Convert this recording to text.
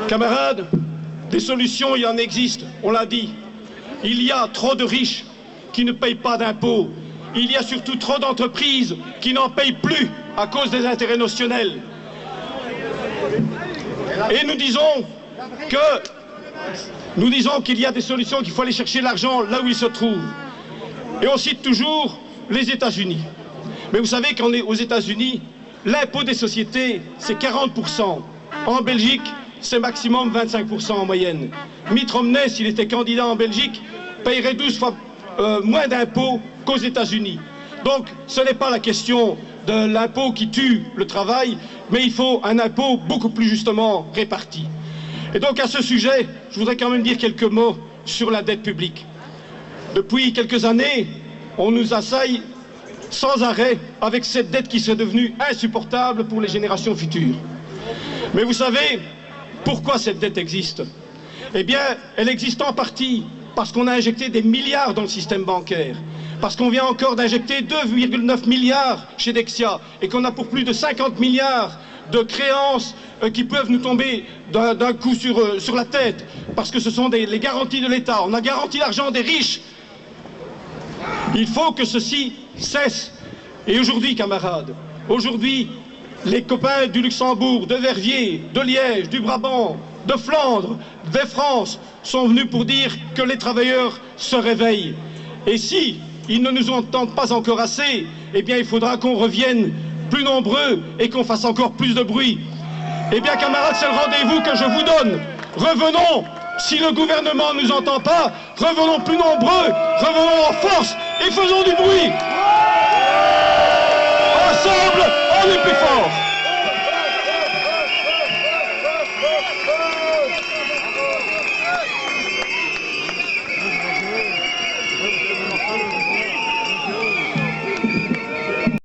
Camarades, des solutions, il en existe, on l'a dit. Il y a trop de riches qui ne payent pas d'impôts. Il y a surtout trop d'entreprises qui n'en payent plus à cause des intérêts notionnels. Et nous disons qu'il y a des solutions, qu'il faut aller chercher l'argent là où il se trouve. Et on cite toujours les États-Unis. Mais vous savez qu'aux États-Unis, l'impôt des sociétés, c'est 40%. En Belgique, c'est maximum 25% en moyenne. Mitt Romney, s'il était candidat en Belgique, payerait 12 fois moins d'impôts qu'aux États-Unis. Donc, ce n'est pas la question de l'impôt qui tue le travail, mais il faut un impôt beaucoup plus justement réparti. Et donc, à ce sujet, je voudrais quand même dire quelques mots sur la dette publique. Depuis quelques années, on nous assaille sans arrêt avec cette dette qui serait devenue insupportable pour les générations futures. Mais vous savez pourquoi cette dette existe? Eh bien, elle existe en partie parce qu'on a injecté des milliards dans le système bancaire, parce qu'on vient encore d'injecter 2,9 milliards chez Dexia et qu'on a pour plus de 50 milliards de créances qui peuvent nous tomber d'un coup sur la tête, parce que ce sont les garanties de l'État. On a garanti l'argent des riches. Il faut que ceci cesse. Et aujourd'hui, camarades, aujourd'hui, les copains du Luxembourg, de Verviers, de Liège, du Brabant, de Flandre, de France sont venus pour dire que les travailleurs se réveillent. Et si ils ne nous entendent pas encore assez, eh bien il faudra qu'on revienne plus nombreux et qu'on fasse encore plus de bruit. Eh bien camarades, c'est le rendez-vous que je vous donne. Revenons, si le gouvernement ne nous entend pas, revenons plus nombreux, revenons en force et faisons du bruit. Ensemble, on est plus fort.